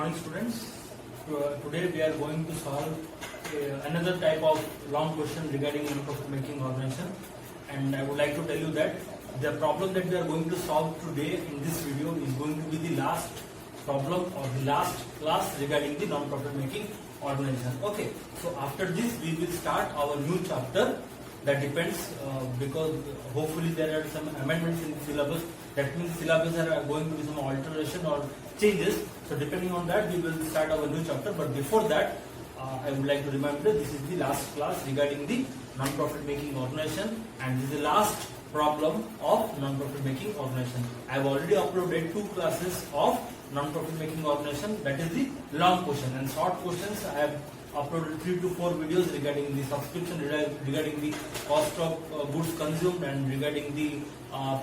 morning, students. Today we are going to solve another type of long question regarding non-profit making organization, and I would like to tell you that the problem that we are going to solve today in this video is going to be the last problem or the last class regarding the non-profit making organization. Okay, so after this we will start our new chapter. That depends because hopefully there are some amendments in the syllabus. That means syllabus are going to be some alteration or changes. So depending on that, we will start our new chapter. But before that, I would like to remind you this is the last class regarding the non-profit making organization, and this is the last problem of non-profit making organization. I have already uploaded 2 classes of non-profit making organization. That is the long question, and short questions I have uploaded 3 to 4 videos regarding the subscription, regarding the cost of goods consumed, and regarding the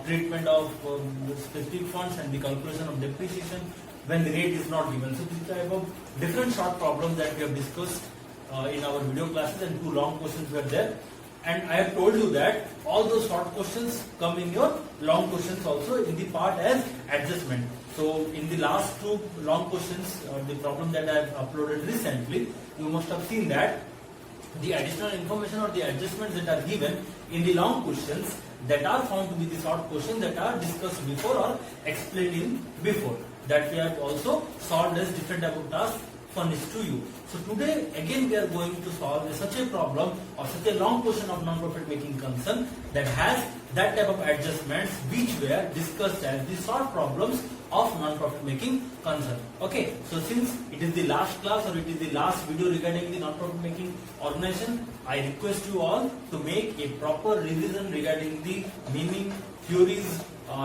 treatment of specific funds and the calculation of depreciation when the rate is not given. So this type of different short problems that we have discussed in our video classes, and 2 long questions were there. And I have told you that all those short questions come in your long questions also in the part as adjustment. So in the last 2 long questions, the problem that I have uploaded recently, you must have seen that the additional information or the adjustments that are given in the long questions that are found to be the short questions that are discussed before or explained in before, that we have also solved as different type of tasks furnished to you. So today again we are going to solve such a problem or such a long question of non-profit making concern that has that type of adjustments which were discussed as the short problems of non-profit making concern. Okay, so since it is the last class or it is the last video regarding the non-profit making organization, I request you all to make a proper revision regarding the meaning, theories,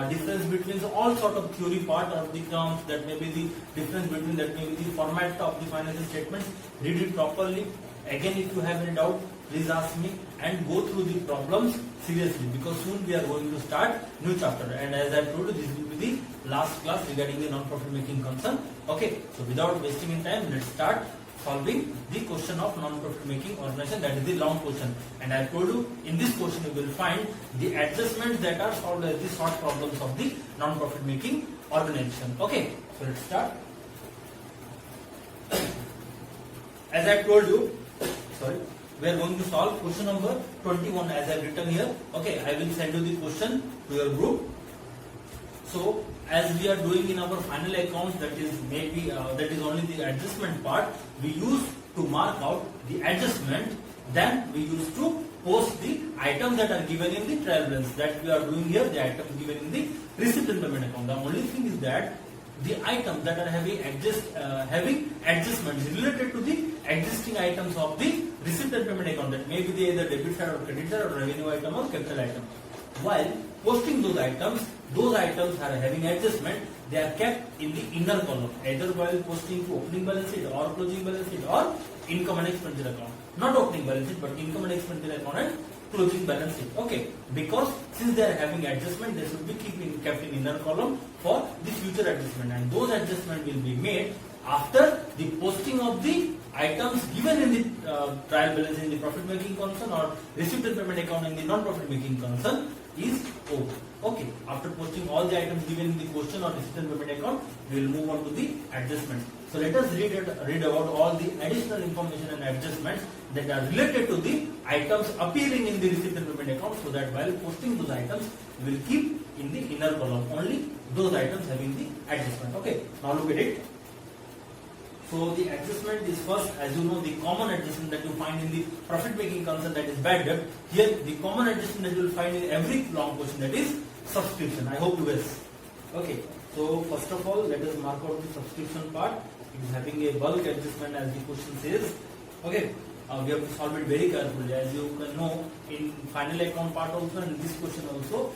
difference between all sort of theory part of the terms, that may be the difference between, that may be the format of the financial statements. Read it properly. Again, if you have any doubt, please ask me, and go through the problems seriously, because soon we are going to start new chapter, and as I told you, this will be the last class regarding the non-profit making concern. Okay, so without wasting in time, let's start solving the question of non-profit making organization, that is the long question. And I told you in this question you will find the adjustments that are solved as the short problems of the non-profit making organization. Okay, so let's start. As I told you, we are going to solve question number 21 as I have written here. Okay, I will send you the question to your group. So as we are doing in our final accounts, that is maybe that is only the adjustment part, we used to mark out the adjustment, then we used to post the items that are given in the trial balance. That we are doing here, the items given in the receipt and payment account. The only thing is that the items that are having adjustments related to the existing items of the receipt and payment account, that may be the either debit side or credit side or revenue item or capital item. While posting those items are having adjustment, they are kept in the inner column, either while posting to opening balance sheet or closing balance sheet or income and expenditure account. Not opening balance sheet, but income and expenditure account and closing balance sheet. Okay, because since they are having adjustment, they should be kept in inner column for the future adjustment, and those adjustments will be made after the posting of the items given in the trial balance in the profit making concern or receipt and payment account in the non-profit making concern is over. Okay, after posting all the items given in the question or receipt and payment account, we will move on to the adjustment. So let us read about all the additional information and adjustments that are related to the items appearing in the receipt and payment account, so that while posting those items, we will keep in the inner column only those items having the adjustment. Okay, now look at it. So the adjustment is first, as you know, the common adjustment that you find in the profit making concern, that is bad debt. Here the common adjustment that you will find in every long question, that is subscription. I hope you guess. Okay, so first of all, let us mark out the subscription part. It is having a bulk adjustment as the question says. Okay, we have to solve it very carefully. As you can know, in final account part also and in this question also,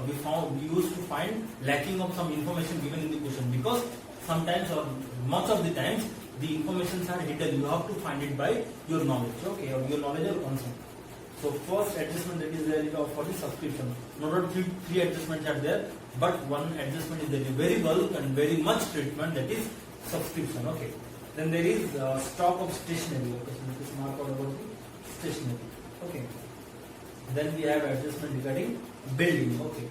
we used to find lacking of some information given in the question, because sometimes or much of the times the informations are hidden. You have to find it by your knowledge, okay, or your knowledge or concept. So first adjustment that is there for the subscription. Not 3 adjustments are there, but one adjustment is there, very bulk and very much treatment, that is subscription. Okay. Then there is stock of stationery. Okay, so let us mark out about the stationery. Okay. Then we have adjustment regarding building. Okay.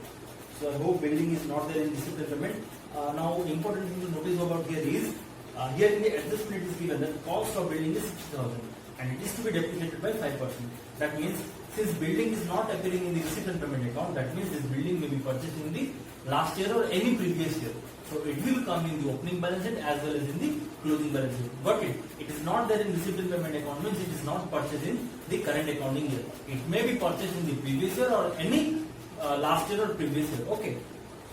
So I hope building is not there in receipt and payment. Now important thing to notice about here is here in the adjustment it is given that the cost of building is 60,000 and it is to be depreciated by 5%. That means since building is not appearing in the receipt and payment account, that means this building may be purchased in the last year or any previous year. So it will come in the opening balance sheet as well as in the closing balance sheet. But it is not there in receipt and payment account, means it is not purchased in the current accounting year. It may be purchased in the previous year or any last year or previous year. Okay.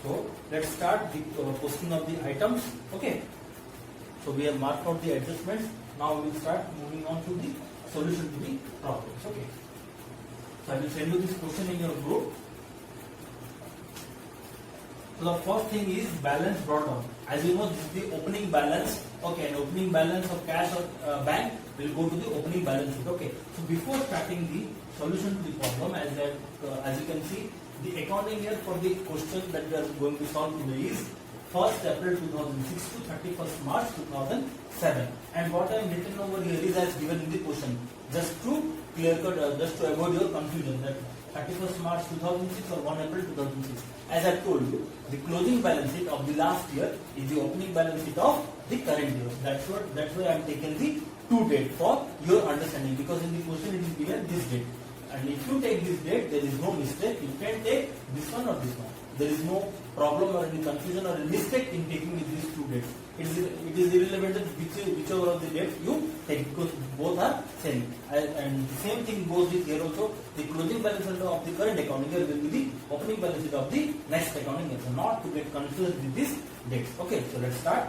So let's start the posting of the items. Okay. So we have marked out the adjustments. Now we will start moving on to the solution to the problems. Okay. So I will send you this question in your group. So the first thing is balance brought down. As you know, this is the opening balance. Okay, and opening balance of cash or bank will go to the opening balance sheet. Okay. So before starting the solution to the problem, as you can see, the accounting year for the question that we are going to solve today is 1st April 2006 to 31st March 2007. And what I am written over here is as given in the question. Just to clear cut, just to avoid your confusion that 31st March 2006 or 1 April 2006. As I told you, the closing balance sheet of the last year is the opening balance sheet of the current year. That's why I am taking the two date for your understanding, because in the question it is given this date. And if you take this date, there is no mistake. You can take this one or this one. There is no problem or any confusion or any mistake in taking these two dates. It is irrelevant that whichever of the dates you take, because both are same. And the same thing goes with here also. The closing balance sheet of the current accounting year will be the opening balance sheet of the next accounting year. So not to get confused with these dates. Okay, so let's start.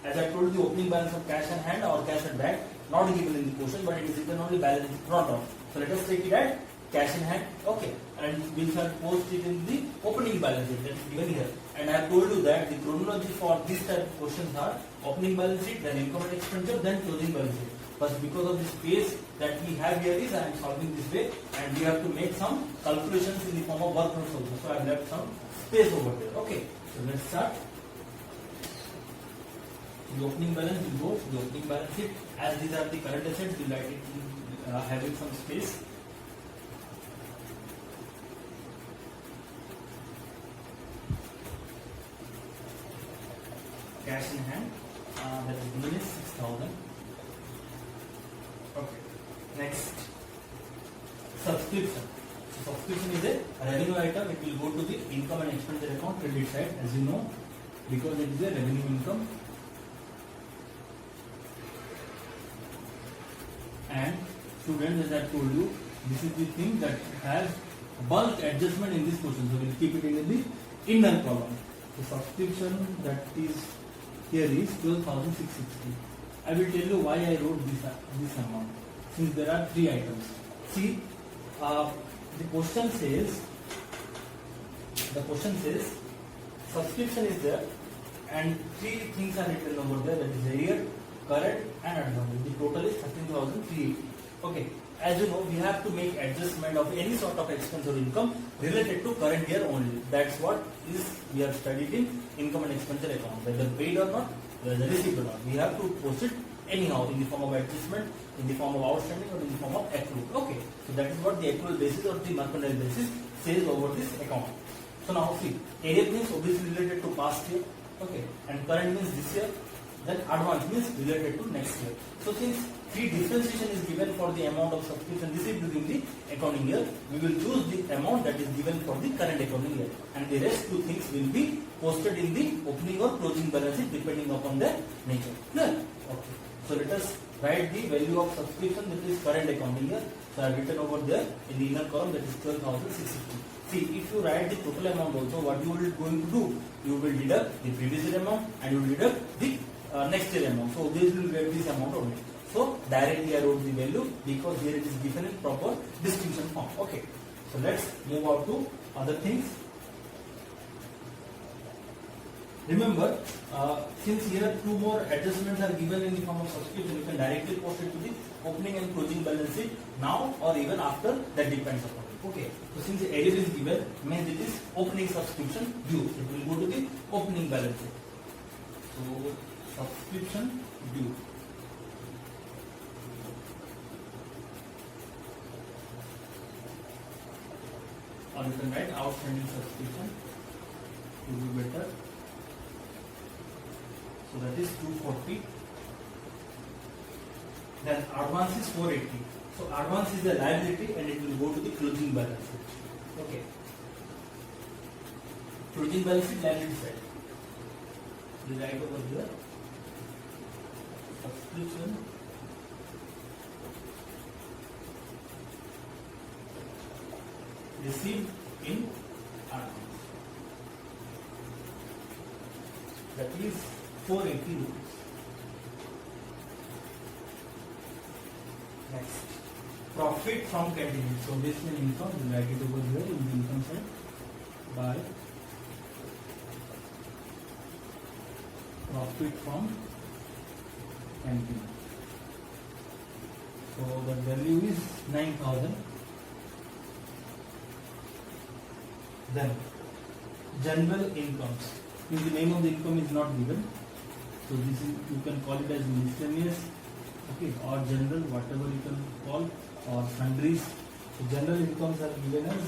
As I told you, opening balance of cash in hand or cash at bank not given in the question, but it is written only balance brought down. So let us take it at cash in hand. Okay, and we shall post it in the opening balance sheet that is given here. And I have told you that the chronology for this type of questions are opening balance sheet, then income and expenditure, then closing balance sheet. But because of the space that we have here is I am solving this way, and we have to make some calculations in the form of work notes also. So I have left some space over there. Okay, so let's start. The opening balance will go to the opening balance sheet. As these are the current assets, we write it having some space. Cash in hand, that is given is 6,000. Okay. Next, subscription. So subscription is a revenue item. It will go to the income and expenditure account credit side, as you know, because it is a revenue income. And students, as I told you, this is the thing that has bulk adjustment in this question. So we will keep it in the inner column. The subscription that is here is 12,660. I will tell you why I wrote this amount. Since there are three items. See, the question says subscription is there, and three things are written over there. That is arrear, current, and advance. The total is 13,380. Okay. As you know, we have to make adjustment of any sort of expense or income related to current year only. That's what we have studied in income and expenditure account. Whether paid or not, whether received or not, we have to post it anyhow in the form of adjustment, in the form of outstanding, or in the form of accrual. Okay, so that is what the accrual basis or the mercantile basis says over this account. So now see, area means obviously related to past year. Okay, and current means this year. Then advance means related to next year. So since free differentiation is given for the amount of subscription received during the accounting year, we will choose the amount that is given for the current accounting year, and the rest two things will be posted in the opening or closing balance sheet depending upon their nature. Clear? Okay. So let us write the value of subscription, that is current accounting year. So I have written over there in the inner column, that is 12,660. See, if you write the total amount also, what you will going to do? You will deduct the previous year amount and you will deduct the next year amount. So this will get this amount only. So directly I wrote the value because here it is given in proper distinction form. Okay. So let's move out to other things. Remember, since here two more adjustments are given in the form of subscription, you can directly post it to the opening and closing balance sheet now or even after. That depends upon it. Okay. So since the area is given, means it is opening subscription due. It will go to the opening balance sheet. So subscription due. Or you can write outstanding subscription to be better. So that is 240. Then advance is 480. So advance is a liability and it will go to the closing balance sheet. Okay. Closing balance sheet liability side. We write over here. Subscription. Received in advance. That is 480 rupees. Next, profit from canteen. So this is income. We write it over here in the income side by profit from canteen. So the value is 9,000. Then general incomes. The name of the income is not given. So this is, you can call it as miscellaneous, okay, or general, whatever you can call, or sundries. So general incomes are given as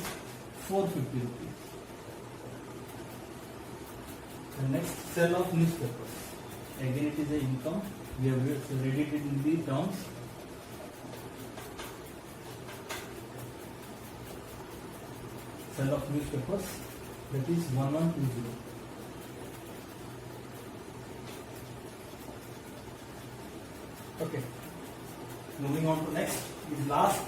450 rupees. The next, sale of newspapers. Again it is a income. We have read it in the terms. Sale of newspapers, that is 1120. Okay. Moving on to next, the last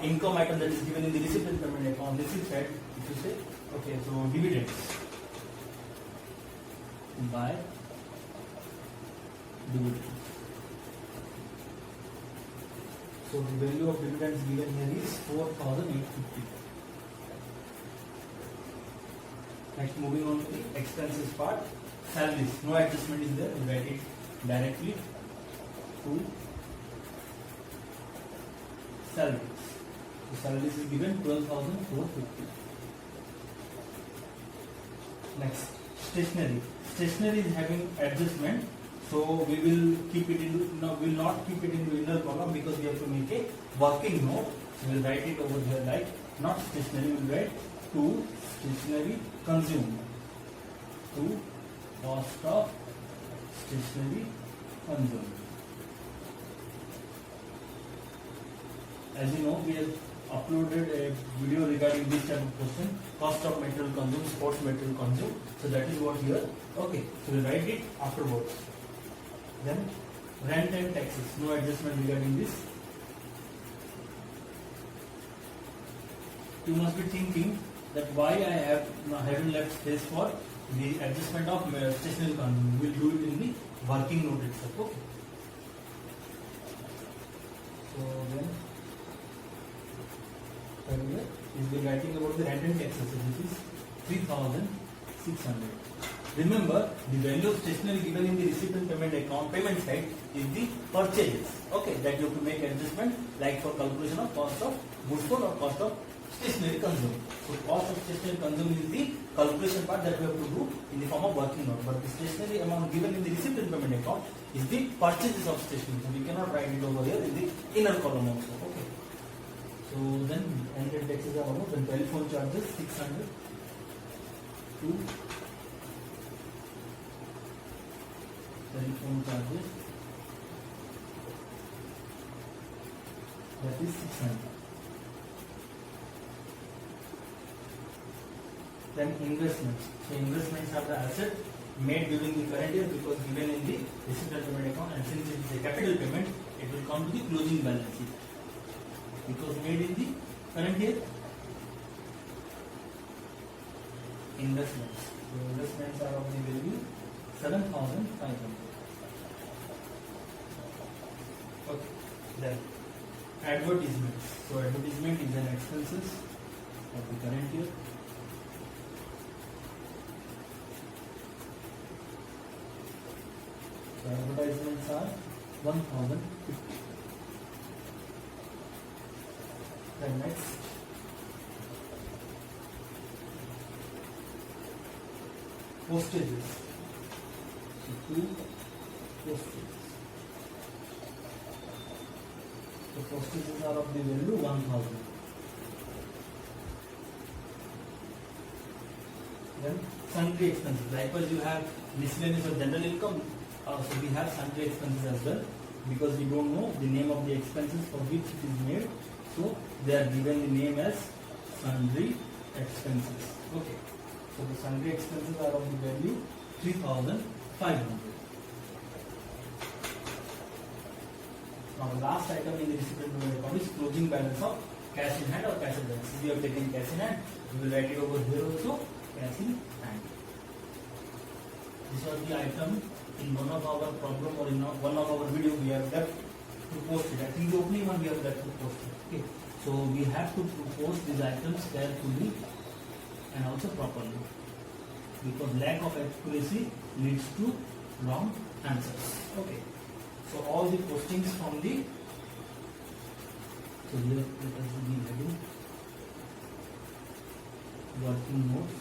income item that is given in the receipt and payment account. This is said, if you say, okay, so dividends. By dividends. So the value of dividends given here is 4,850. Next, moving on to the expenses part. Salaries, no adjustment is there. We write it directly to salaries. So salaries is given 12,450. Next, stationery. Stationery is having adjustment, so we will keep it into, no, we will not keep it into inner column because we have to make a working note. So we will write it over here like not stationery. We will write to stationery consumed, to cost of stationery consumed. As you know, we have uploaded a video regarding this type of question, cost of material consumed, sports material consumed. So that is what here. Okay, so we write it afterwards. Then rent and taxes, no adjustment regarding this. You must be thinking that why I haven't left space for the adjustment of stationery consumed. We will do it in the working note itself. Okay. So then here is the writing about the rent and taxes. So this is 3,600. Remember, the value of stationery given in the receipt and payment account payment side is the purchases. Okay, that you have to make adjustment like for calculation of cost of goods sold or cost of stationery consumed. So cost of stationery consumed is the calculation part that we have to do in the form of working note. But the stationery amount given in the receipt and payment account is the purchases of stationery. So we cannot write it over here in the inner column also. Okay. So then rent and taxes are almost, then telephone charges 600 to telephone charges, that is 600. Then investments. So investments are the asset made during the current year because given in the receipt and payment account, and since it is a capital payment, it will come to the closing balance sheet. Because made in the current year. Investments. So investments are of the value 7,500. Okay. Then advertisements. So advertisement is an expenses of the current year. So advertisements are 1,050. Then next, postages. So 2 postages. The postages are of the value 1,000. Then sundry expenses. Likewise, you have miscellaneous or general income. So we have sundry expenses as well. because we don't know the name of the expenses for which it is made, so they are given the name as sundry expenses. Okay, so the sundry expenses are of the value 3,500. Now the last item in the receipt and payment account is closing balance of cash in hand or cash advance. We have taken cash in hand, we will write it over here also, cash in hand. This was the item in one of our problem or in one of our video we have left to post it. I think the opening one we have left to post it. Okay. So we have to post these items carefully and also properly, because lack of accuracy leads to wrong answers. Okay. So all the postings from the, so here let us be heading working notes.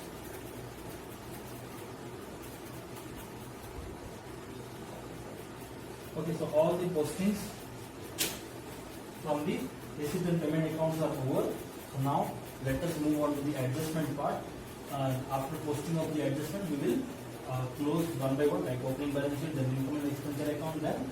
Okay, so all the postings from the receipt and payment accounts are over. So now let us move on to the adjustment part. After posting of the adjustment, we will close one by one, like opening balance sheet, then income and expenditure account, then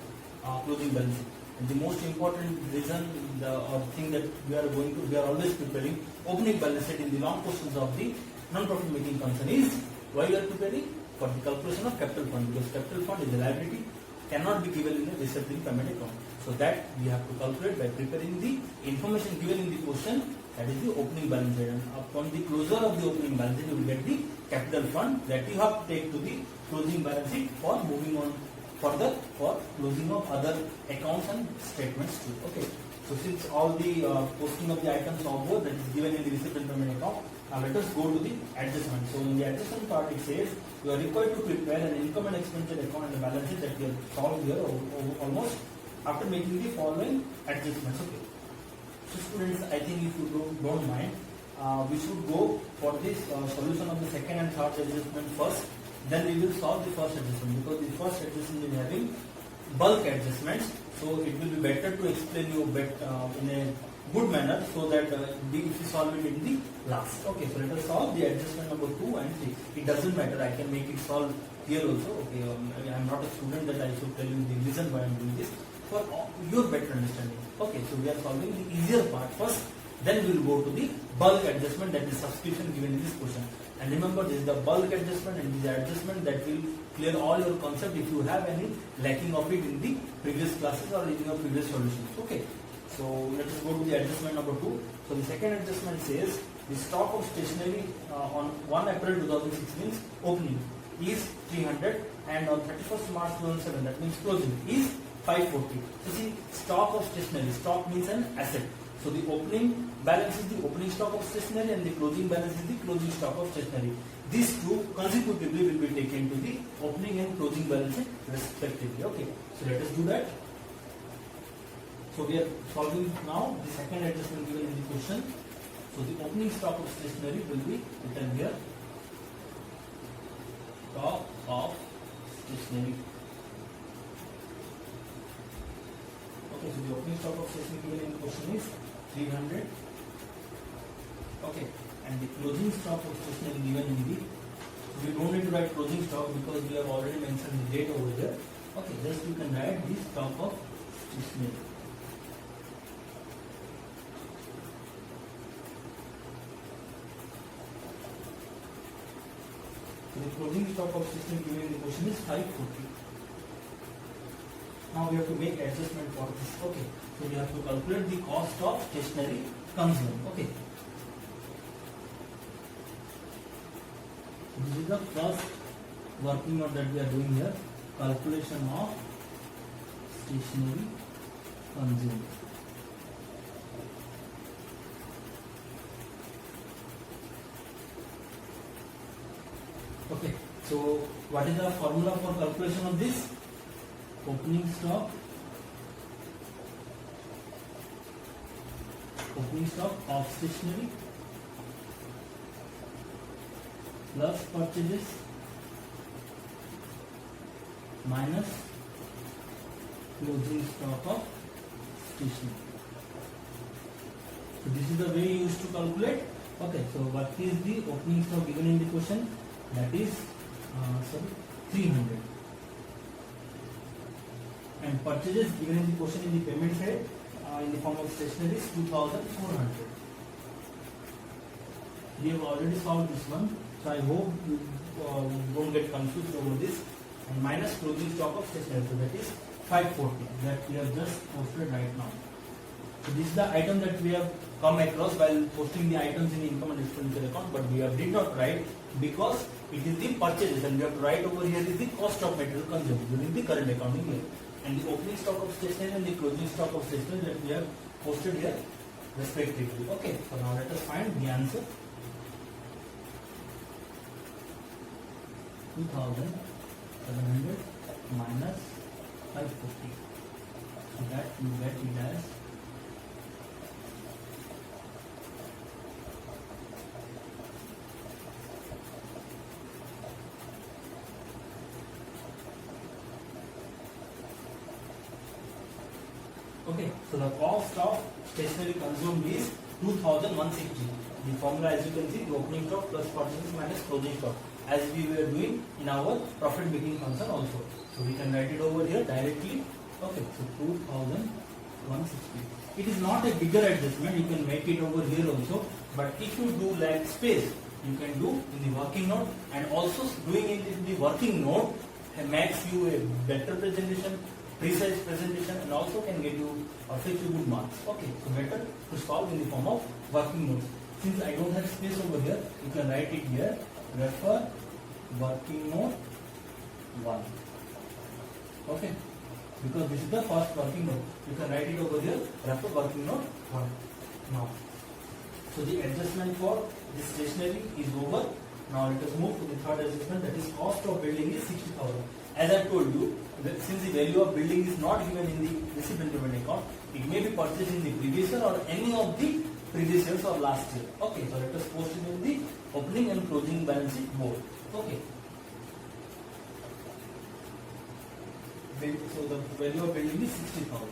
closing balance sheet. And the most important reason or thing that we are always preparing opening balance sheet in the long portions of the non-profit making concern is why we are preparing for the calculation of capital fund, because capital fund is a liability, cannot be given in a receipt and payment account. So that we have to calculate by preparing the information given in the question, that is the opening balance sheet. And upon the closure of the opening balance sheet, you will get the capital fund that you have to take to the closing balance sheet for moving on further for closing of other accounts and statements too. Okay. So since all the posting of the items are over, that is given in the receipt and payment account, now let us go to the adjustment. So in the adjustment part it says you are required to prepare an income and expenditure account and the balance sheet that we have solved here almost after making the following adjustments. Okay. So students, I think if you don't mind, we should go for this solution of the second and third adjustment first. Then we will solve the first adjustment, because the first adjustment is having bulk adjustments. So it will be better to explain you in a good manner, so that if we solve it in the last. Okay, so let us solve the adjustment number 2 and 3. It doesn't matter, I can make it solve here also. Okay, I am not a student that I should tell you the reason why I am doing this, for your better understanding. Okay, so we are solving the easier part first, then we will go to the bulk adjustment, that is subscription given in this question. And remember, this is the bulk adjustment and this is the adjustment that will clear all your concept if you have any lacking of it in the previous classes or in your previous solutions. Okay, so let us go to the adjustment number 2. So the second adjustment says the stock of stationery on 1 April 2006 means opening is 300, and on 31st March 2007, that means closing, is 540. So see, stock of stationery, stock means an asset. So the opening balance is the opening stock of stationery and the closing balance is the closing stock of stationery. These two consecutively will be taken to the opening and closing balance respectively. Okay, so let us do that. So we are solving now the second adjustment given in the question. So the opening stock of stationery will be written here. Stock of stationery. Okay, so the opening stock of stationery given in the question is 300. Okay, and the closing stock of stationery given in the, we don't need to write closing stock because we have already mentioned the date over there. Okay, just you can write the stock of stationery. So the closing stock of stationery given in the question is 540. Now we have to make adjustment for this. Okay, so we have to calculate the cost of stationery consumed. Okay, this is the first working note that we are doing here. Calculation of stationery consumed. Okay, so what is the formula for calculation of this? Opening stock of stationery plus purchases minus closing stock of stationery. So this is the way you used to calculate. Okay, so what is the opening stock given in the question? That is 300. and purchases given in the question in the payment side in the form of stationery is 2,400. We have already solved this one, so I hope you don't get confused over this. And minus closing stock of stationery, so that is 540 that we have just posted right now. So this is the item that we have come across while posting the items in the income and expenditure account, but we did not write because it is the purchases, and we have to write over here is the cost of material consumed during the current accounting year, and the opening stock of stationery and the closing stock of stationery that we have posted here respectively. Okay, so now let us find the answer. 2,700 minus 540. So that you get it as okay. So the cost of stationery consumed is 2,160. The formula, as you can see, the opening stock plus purchases minus closing stock, as we were doing in our profit making function also. So we can write it over here directly. Okay, so 2,160. It is not a bigger adjustment, you can make it over here also, but if you do like space, you can do in the working note, and also doing it in the working note makes you a better presentation, precise presentation, and also can get you or fetch you good marks. Okay, so better to solve in the form of working notes. Since I don't have space over here, you can write it here. Refer working note 1. Okay, because this is the first working note. You can write it over here. Refer working note 1. Now, so the adjustment for this stationery is over. Now let us move to the third adjustment, that is cost of building is 60,000. As I told you, that since the value of building is not given in the receipt and payment account, it may be purchased in the previous year or any of the previous years or last year. Okay, so let us post it in the opening and closing balance sheet both. Okay. So the value of building is 60,000.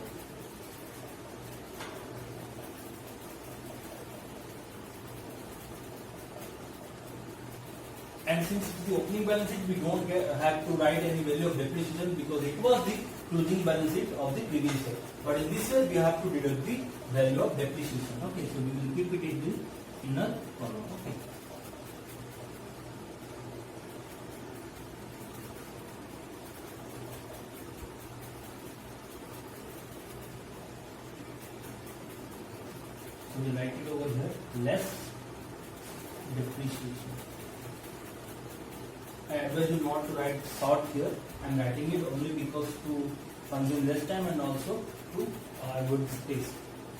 And since the opening balance sheet, we don't have to write any value of depreciation because it was the closing balance sheet of the previous year. But in this year, we have to deduct the value of depreciation. Okay, so we will keep it in the inner column. Okay. So we write it over here, less depreciation. I advise you not to write short here. I am writing it only because to consume less time and also to avoid space.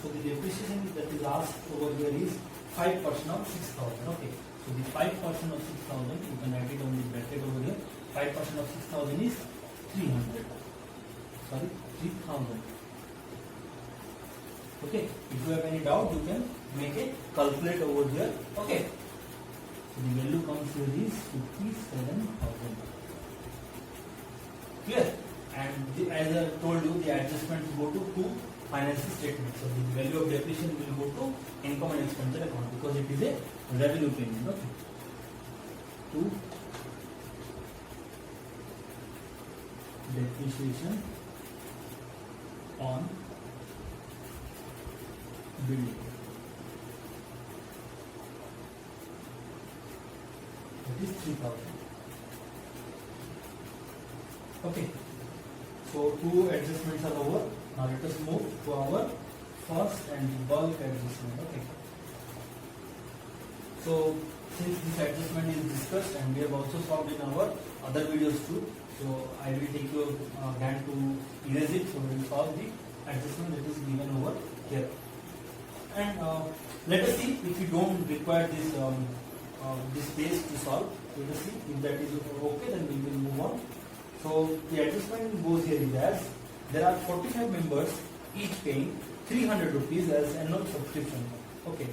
So the depreciation that is asked over here is 5% of 6,000. Okay. So the 5% of 6,000, you can write it on the bracket over here. 5% of 6,000 is 300. Sorry, 3,000. Okay. If you have any doubt, you can make a calculate over here. Okay. So the value comes here is 57,000. Clear? And as I told you, the adjustments go to two financial statements. So the value of depreciation will go to income and expenditure account because it is a revenue payment. Okay. To depreciation on building. That is 3,000. Okay. So two adjustments are over. Now let us move to our first and bulk adjustment. Okay. So since this adjustment is discussed and we have also solved in our other videos too, so I will take your hand to erase it. So we will solve the adjustment that is given over here. And let us see if you don't require this this page to solve. Let us see if that is okay, then we will move on. So the adjustment goes here is as there are 45 members each paying 300 rupees as annual subscription. Okay,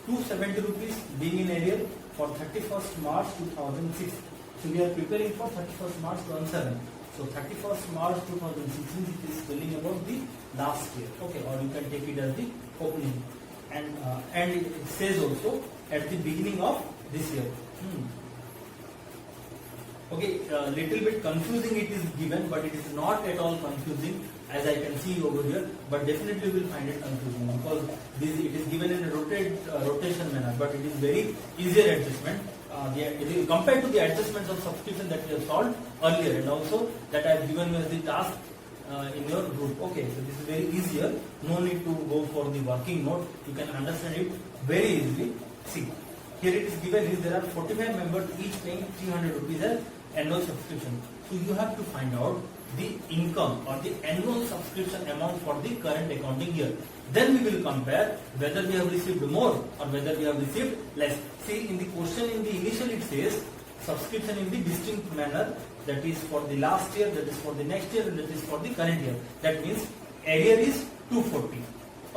270 rupees being in arrear for 31st March 2006. So we are preparing for 31st March 2007. So 31st March 2006 it is telling about the last year. Okay, or you can take it as the opening. And it says also at the beginning of this year. Okay, little bit confusing it is given, but it is not at all confusing as I can see over here. But definitely you will find it confusing because it is given in a rotation manner, but it is very easier adjustment. Compared to the adjustments of subscription that we have solved earlier, and also that I have given you as the task in your group. Okay, so this is very easier. No need to go for the working note. You can understand it very easily. See, here it is given is there are 45 members, each paying 300 rupees as annual subscription. So you have to find out the income or the annual subscription amount for the current accounting year. Then we will compare whether we have received more or whether we have received less. See, in the question in the initial it says subscription in the distinct manner, that is for the last year, that is for the next year, and that is for the current year. That means arrear is 240.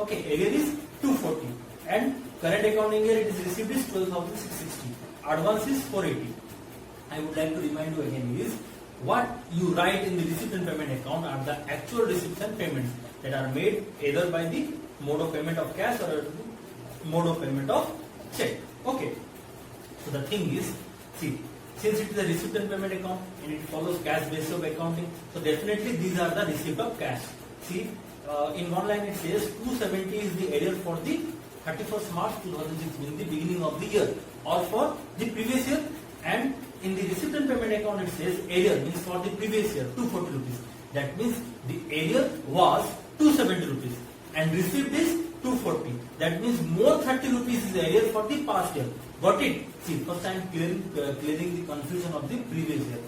Okay, arrear is 240 and current accounting year it is received is 12,660. Advance is 480. I would like to remind you again is what you write in the receipt and payment account are the actual receipts and payments that are made either by the mode of payment of cash or mode of payment of check. Okay. So the thing is, see, since it is a receipt and payment account and it follows cash basis of accounting, so definitely these are the receipt of cash. See, in one line it says 270 is the arrear for the 31st March 2006, means the beginning of the year, or for the previous year, and in the receipt and payment account it says arrear means for the previous year 240 rupees. That means the arrear was 270 rupees and received is 240. That means more 30 rupees is arrear for the past year. Got it? See, first I am clearing the confusion of the previous year.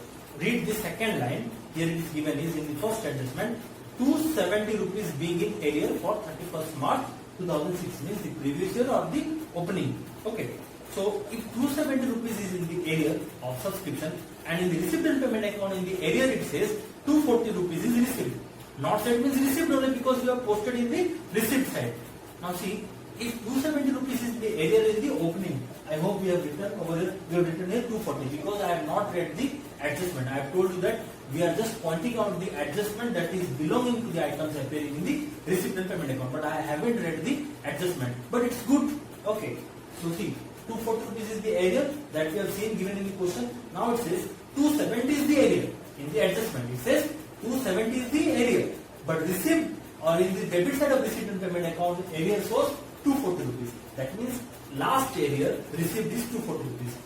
Read the second line. Here it is given is in the first adjustment 270 rupees being in arrear for 31st March 2006, means the previous year or the opening. Okay. So if 270 rupees is in the area of subscription and in the receipt and payment account in the area it says 240 rupees is received. Not said means received only because you have posted in the receipt side. Now see, if 270 rupees is the area in the opening, I hope we have written over here, we have written here 240 because I have not read the adjustment. I have told you that we are just pointing out the adjustment that is belonging to the items appearing in the receipt and payment account, but I haven't read the adjustment. But it's good. Okay. So see, 240 rupees is the area that we have seen given in the question. Now it says 270 is the area. In the adjustment it says 270 is the area. But receipt or in the debit side of receipt and payment account area was 240 rupees. That means last area received is 240 rupees.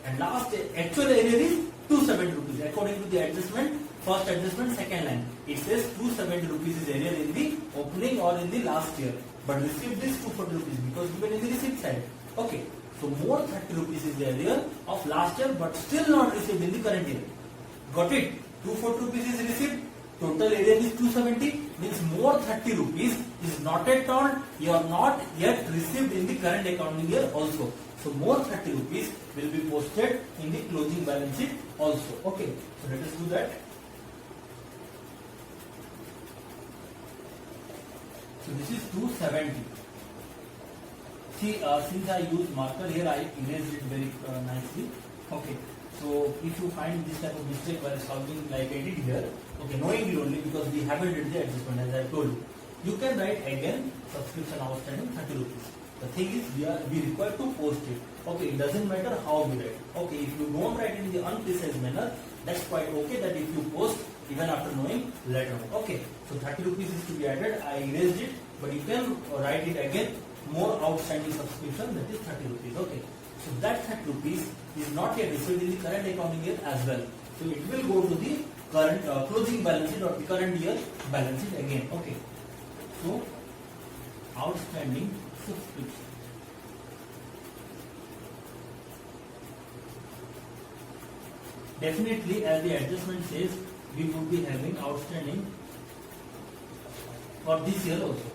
And last actual area is 270 rupees. According to the adjustment, first adjustment, second line. It says 270 rupees is area in the opening or in the last year. But received is 240 rupees because given in the receipt side. Okay. So more 30 rupees is the area of last year but still not received in the current year. Got it? 240 rupees is received. Total area is 270, means more 30 rupees is not at all, you are not yet received in the current accounting year also. So more 30 rupees will be posted in the closing balance sheet also. Okay, so let us do that. So this is 270. See, since I use marker here, I erased it very nicely. Okay. So if you find this type of mistake while solving like I did here, okay, knowingly only because we haven't did the adjustment as I told you, you can write again subscription outstanding 30 rupees. The thing is we require to post it. Okay, it doesn't matter how we write. Okay, if you don't write in the unprecise manner, that's quite okay that if you post even after knowing later on. Okay, so 30 rupees is to be added. I erased it, but you can write it again. More outstanding subscription, that is 30 rupees. Okay. So that 30 rupees is not yet received in the current accounting year as well. So it will go to the current closing balance sheet or the current year balance sheet again. Okay. So outstanding subscription. Definitely, as the adjustment says, we would be having outstanding for this year also.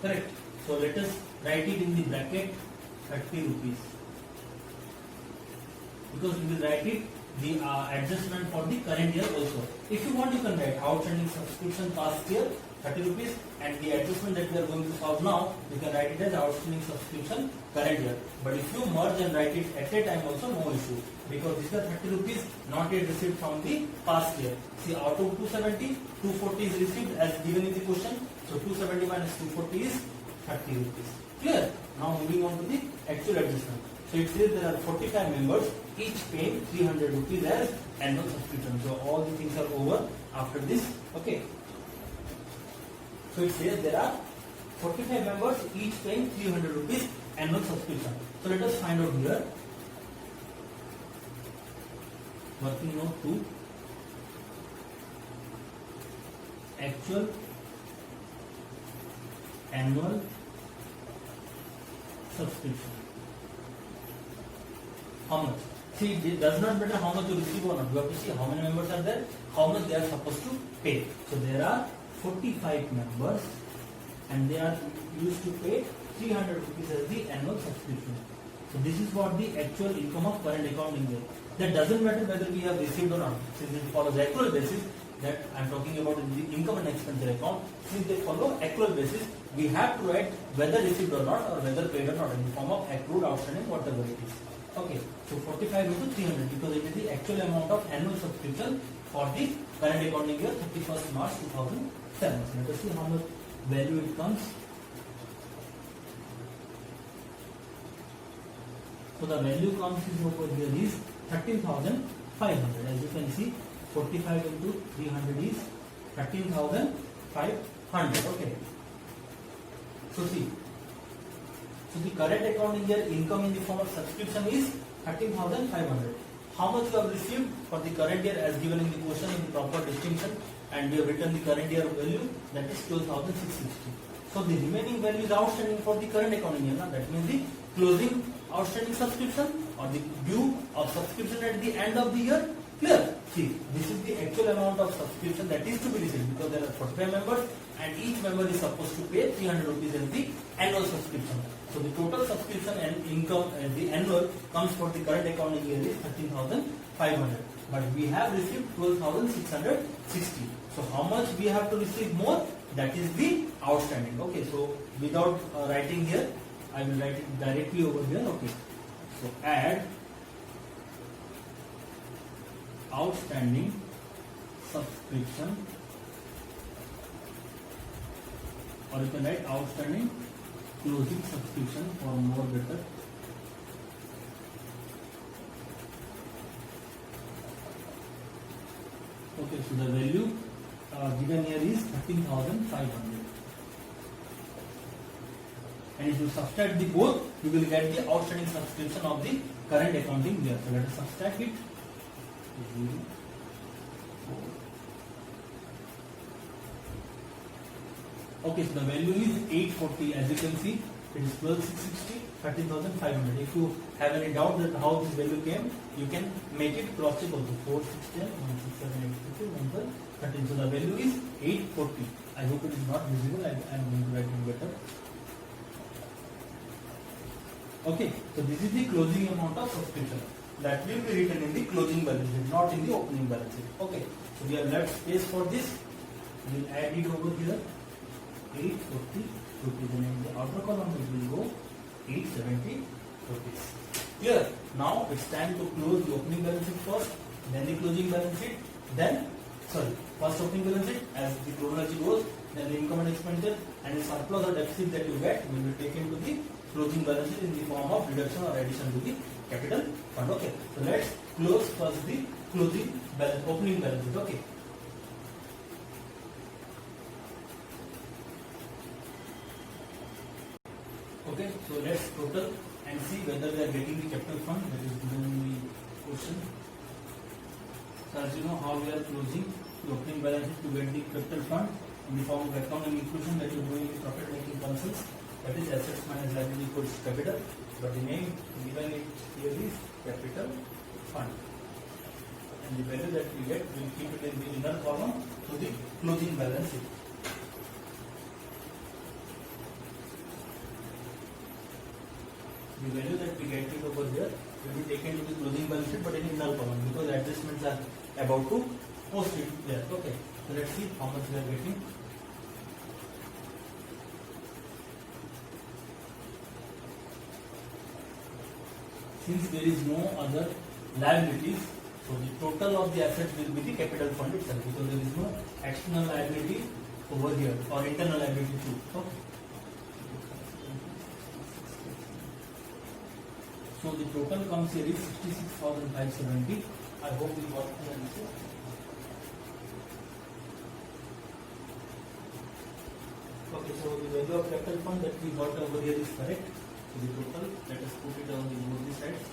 Correct. So let us write it in the bracket 30 rupees. Because we will write it the adjustment for the current year also. If you want, you can write outstanding subscription past year 30 rupees and the adjustment that we are going to solve now, you can write it as outstanding subscription current year. But if you merge and write it at a time also, no issue, because this is 30 rupees not yet received from the past year. See, out of 270, 240 is received as given in the question. So 270 minus 240 is 30 rupees. Clear? Now moving on to the actual adjustment. So it says there are 45 members, each paying 300 rupees as annual subscription. So all the things are over after this. Okay. So it says there are 45 members, each paying 300 rupees annual subscription. So let us find out here. Working note 2. Actual annual subscription. How much? See, it does not matter how much you receive or not. You have to see how many members are there, how much they are supposed to pay. So there are 45 members and they are used to pay 300 rupees as the annual subscription. So this is what the actual income of current accounting year. That doesn't matter whether we have received or not. Since it follows accrual basis, that I am talking about in the income and expenditure account. Since they follow accrual basis, we have to write whether received or not or whether paid or not in the form of accrued, outstanding, whatever it is. Okay, so 45 into 300 because it is the actual amount of annual subscription for the current accounting year 31st March 2007. So let us see how much value it comes. So the value comes is over here is 13,500. As you can see, 45 into 300 is 13,500. Okay. So see. So the current accounting year income in the form of subscription is 13,500. How much you have received for the current year as given in the question in the proper distinction, and we have written the current year value, that is 12,660. So the remaining value is outstanding for the current accounting year. Now that means the closing outstanding subscription or the due of subscription at the end of the year. Clear? See, this is the actual amount of subscription that is to be received because there are 45 members and each member is supposed to pay 300 rupees as the annual subscription. So the total subscription and income and the annual comes for the current accounting year is 13,500. But we have received 12,660. So how much we have to receive more? That is the outstanding. Okay, so without writing here, I will write it directly over here. Okay, so add outstanding subscription, or you can write outstanding closing subscription for more better. Okay, so the value given here is 13,500. And if you subtract the both, you will get the outstanding subscription of the current accounting year. So let us subtract it. 0, 4. Okay, so the value is 840. As you can see, it is 12,660, 13,500. If you have any doubt that how this value came, you can make it cross check also. 4, 6, 10, 1, 6, 7, 8, 12, 13. So the value is 840. I hope it is not visible. I am going to write it better. Okay, so this is the closing amount of subscription. That will be written in the closing balance sheet, not in the opening balance sheet. Okay, so we have left space for this. We will add it over here. 840 rupees, and in the outer column it will go 870 rupees. Clear? Now it's time to close the opening balance sheet first, then the closing balance sheet, then first opening balance sheet as the chronology goes, then the income and expenditure, and the surplus or deficit that you get will be taken to the closing balance sheet in the form of reduction or addition to the capital fund. Okay, so let's close first the closing balance, opening balance sheet. Okay. Okay, so let's total and see whether we are getting the capital fund that is given in the question. So as you know how we are closing the opening balance sheet to get the capital fund in the form of accounting inclusion that you do in the profit making concerns, that is assets minus liability equals capital, but the name given it here is capital fund. And the value that we get, we will keep it in the inner column to the closing balance sheet. The value that we get it over here will be taken to the closing balance sheet, but in inner column because adjustments are about to post it there. Okay, so let's see how much we are getting. Since there is no other liabilities, so the total of the assets will be the capital fund itself because there is no external liability over here or internal liability too. Okay. So the total comes here is 66,570 I hope you got the answer. Okay, so the value of capital fund that we got over here is correct. So the total, let us put it on the both sides,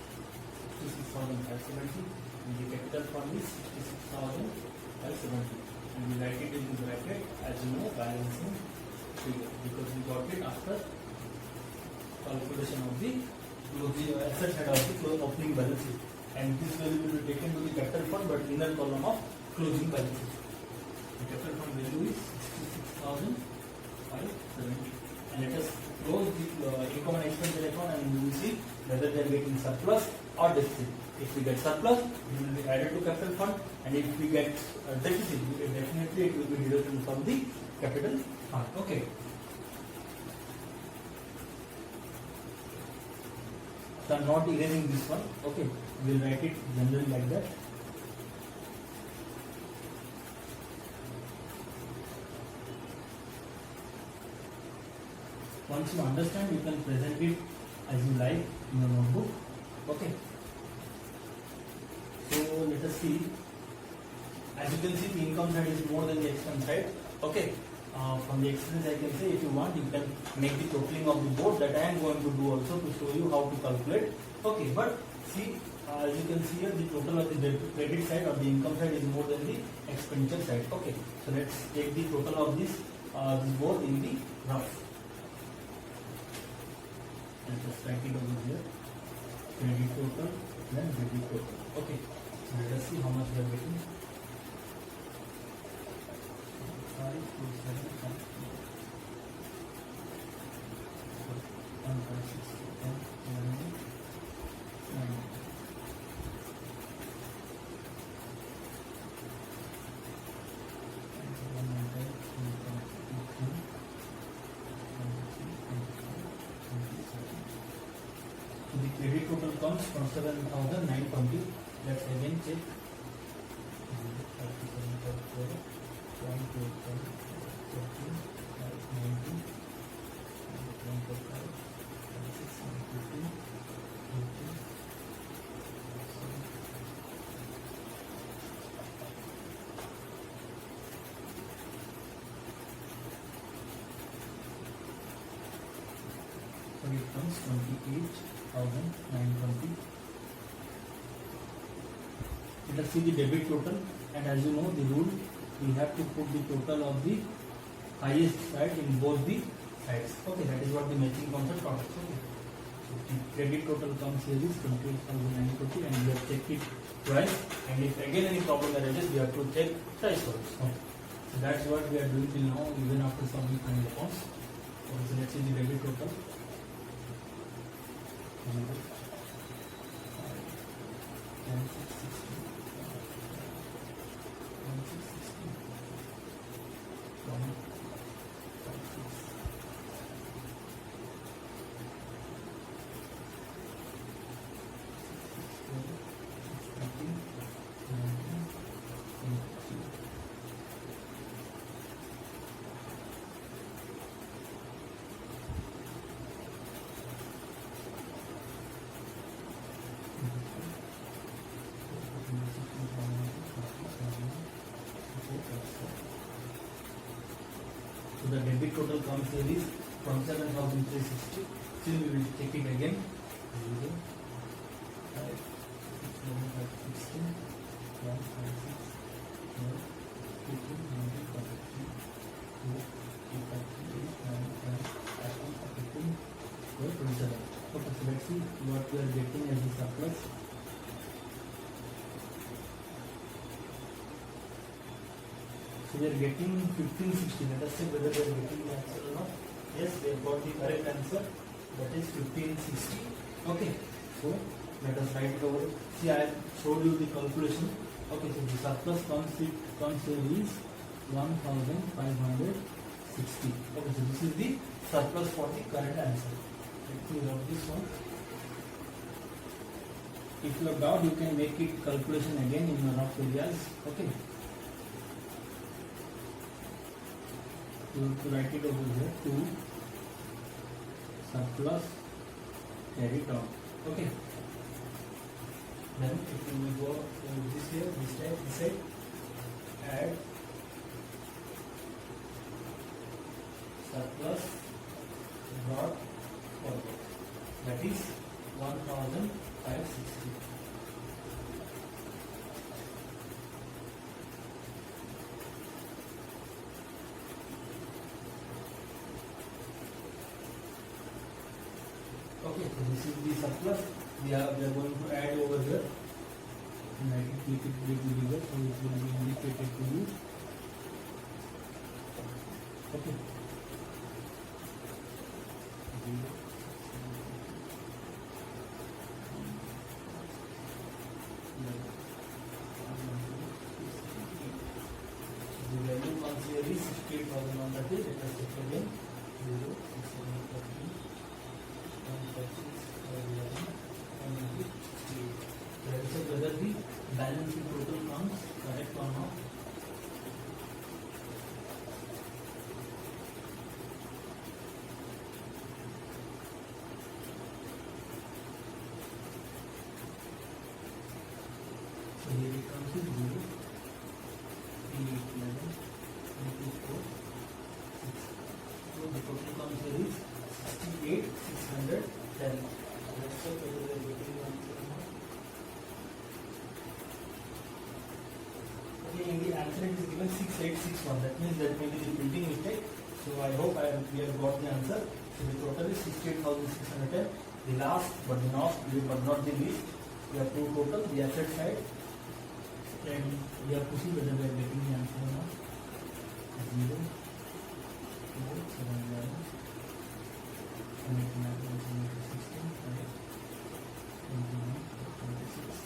66,570, and the capital fund is 66,570. And we write it in the bracket as you know balancing figure because we got it after calculation of the asset side of the opening balance sheet. And this value will be taken to the capital fund but inner column of closing balance sheet. The capital fund value is 66,570. And let us close the income and expenditure account and we will see whether they are getting surplus or deficit. If we get surplus, it will be added to capital fund, and if we get deficit, definitely it will be deducted from the capital fund. Okay. So I am not erasing this one. Okay, we will write it generally like that. Once you understand, you can present it as you like in your notebook. Okay. So let us see. As you can see, the income side is more than the expense side. Okay. From the expense, I can say if you want, you can make the totaling of the both that I am going to do also to show you how to calculate. Okay. But see, as you can see here, the total of the credit side or the income side is more than the expenditure side. Okay. So let's take the total of this both in the rough. And just write it over here. Credit total, then debit total. Okay. So let us see how much we are getting. 5, 2, 7, 5, 1, 5, 6, 10, 11, 9. So the credit total comes from 7,920. Let's again check. 28,920. Let us see the debit total, and as you know the rule, we have to put the total of the highest side in both the sides. Okay, that is what the matching concept taught us. Okay. So the credit total comes here is 28,920, and we have checked it twice, and if again any problem arises, we have to check twice also. Okay. So that's what we are doing till now, even after solving final accounts. Okay, so let's see the debit total. 10, 6, 16. 1, 5, 6. So the debit total comes here is from 7,360. Still we will check it again. 0, 5, 6, 16, 1, 5, 6, 4, 15, 19, 23, 2, 3, 5, 3, 8, 9, 10, 15, 27. Okay, so let's see what we are getting as the surplus. So we are getting 1560. Let us see whether we are getting the answer or not. Yes, we have got the correct answer. That is 1560. Okay. So let us write it over. See, I showed you the calculation. Okay. So the surplus comes here is 1560. Okay. So this is the surplus for the current answer. Let me write this one. If you have doubt, you can make it calculation again in your rough areas. Okay. To write it over here, to surplus carried out. Okay. Then if we go to this here, this type, this side, add surplus brought forward, that is 1560. Okay, so this is the surplus. We are going to add over here. And I can click it little bigger so it will be indicated to you. Okay. The value comes here is 68,000 on that day. Let us check again. 0, 6, 7, 13, 1, 5, 6, 11, 68. Let us check whether the balance in total comes correct or not. So here it comes with 0, 3, 8, 11, 24, 6. So the total comes here is 68,610. Let's check whether we are getting the answer or not. Okay, in the answer it is given 6861. That means that may be the printing mistake. So I hope we have got the answer. So the total is 68,610. The last but not the least, we have two total, the asset side, and we are pushing whether we are getting the answer or not. 0, 4, 7, 11, 16, 29, 26.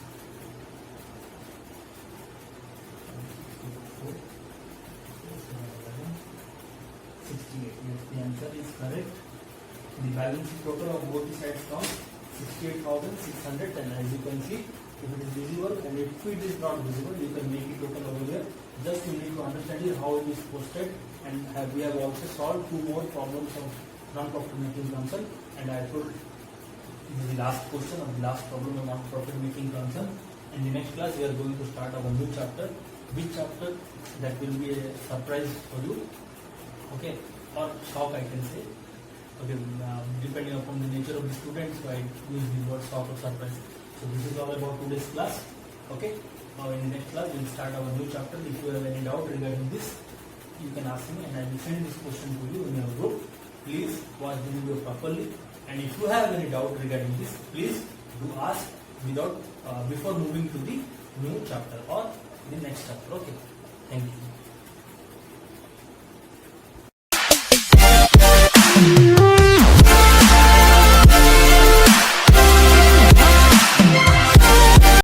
68. Yes, the answer is correct. The balance total of both the sides comes 68,610. As you can see, if it is visible and if it is not visible, you can make it total over here. Just you need to understand here how it is posted, and we have also solved two more problems of non-profit making concern. And I told this is the last question of the last problem of non-profit making concern. In the next class, we are going to start our new chapter. Which chapter? That will be a surprise for you. Okay, or shock I can say. Okay, depending upon the nature of the students, so I use the word shock or surprise. So this is all about today's class. Okay, now in the next class we will start our new chapter. If you have any doubt regarding this, you can ask me and I will send this question to you in your group. Please watch the video properly, and if you have any doubt regarding this, please do ask before moving to the new chapter or the next chapter. Okay, thank you.